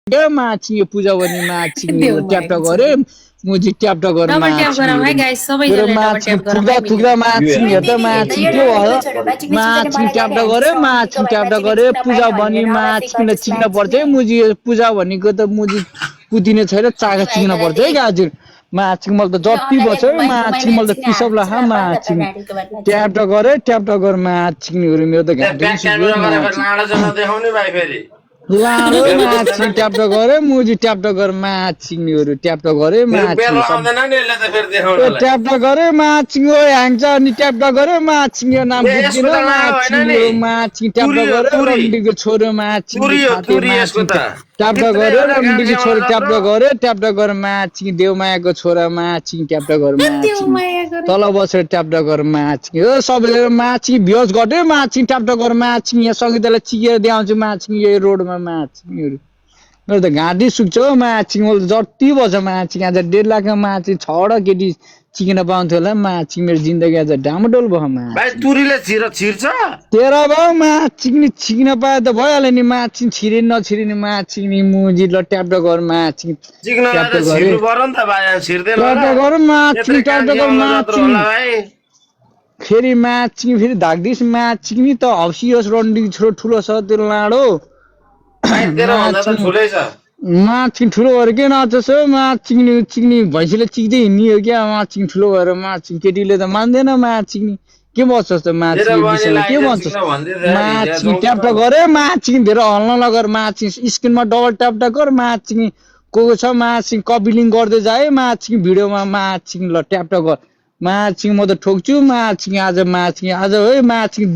माछिङ पूजा भने माछिङ ट्याप्टा गरे मुजी ट्याप्टा गर डबल ट्याप गरौँ है गाइस सबैजनाले डबल ट्याप गरौँ है थुक्दा माछिङ हेर्दा माछिङ के भयो माछिङ ट्याप्टा गरे माछिङ ट्याप्टा गरे पूजा भने माछिङ चिक्न पर्छ है मुजी पूजा भनेको त मुजी पुदिने छैन चागा चिक्न पर्छ है गाजुर माछिङ मलाई त जति बछ माछिङ मलाई त पिसब ला माछिङ ट्याप्टा गर माछिङहरु मेरो त घाँटी लाडो माछिङ ट्याप्टा गरे मुजी ट्याप्टा गर माछिङहरु ट्याप्टा गरे माछिङ ट्याप्टा गरे माछिङ ओ ह्याङ्छ अनि ट्याप्टा गरे माछिङ यो नाम बुझ्दिन माछिङ ट्याप्टा गरे रम्डीको छोरो माछिङ ट्याप्टा गरे रम्डीको छोरो ट्याप्टा गर माछिङ देवमायाको छोरा माछिङ ट्याप्टा गर माछिङ तल बसेर ट्याप्टा गर माछिङ हो सबैले माछिङ भ्योज गट्यो माछिङ ट्याप्टा गर माछिङ यहाँ सङ्गीतलाई चिकेर देखाउँछु माछिङ यो रोडमा माछिङहरु मेरो त घाँटी सुक्छ हौ माछिङ जति बछ माछिङ आज 1.5 लाख माछिङ 6वटा केटी चिकिन पाउँथ्यो होला माछिङ मेरो जिन्दगी आज डामडोल भयो भाइ तुरीले छिर्छ तेरा भयो माछिङ नि छिक्न पाए त भइहाल्यो नि माछिङ छिरिन नछिरिने माछिङ नि मुजी ल ट्याप्टा गर माछिङ ट्याप्टा छिर्नु पर्यो नि त भाइ छिर्दैन ट्याप्टा गर माछिङ ट्याप्टा गर माछिङ फेरि माछिङ फेरि धाग्दिस माछिङ नि त हप्सियोस् रन्डी छोरो ठुलो छ त्यो लाडो माछिङ ठुलो भएर के नाच्छ माछिङ चिक्नी भैँसीले चिक्दै हिँड्ने हो क्या माछिङ ठुलो भएर माछिङ केटीले त मान्दैन माछिङ के बच्छस् त माछिङ के भन्छस् माछिङ ट्याप्टा गरे माछिङ धेरै हल्न नगर माछिङ स्क्रिनमा डबल ट्याप्टा गर माछिङ को छ माछिङ कपिलिङ गर्दै जाए माछिङ भिडियोमा माछिङ ल ट्याप्टा गर माछिङ म त ठोक्छु माछिङ आज है माछिङ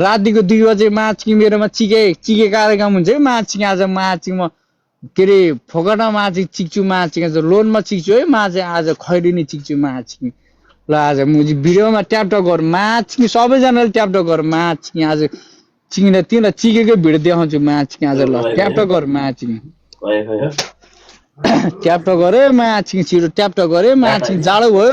रातिको 2 बजे माछिङ मेरोमा चिके कार्यक्रम हुन्छ है माछिङ आज माछिङ म के अरे फोकटमा माछिङ चिक्छु माछिङ आज लोनमा चिक्छु है माछिङ आज खैरिनी चिक्छु माछिङ ल आज मुजी भिडियोमा ट्याप्टा गर माछिङ सबैजनाले ट्याप्टा गर माछिङ आज चिक्न तिमीलाई चिकेकै भिडियो देखाउँछु माछिङ आज ल ट्याप्टा गर माछिङ ट्याप्टा गरे माछिङ छिटो ट्याप्टा गरे माछिङ जाडो भयो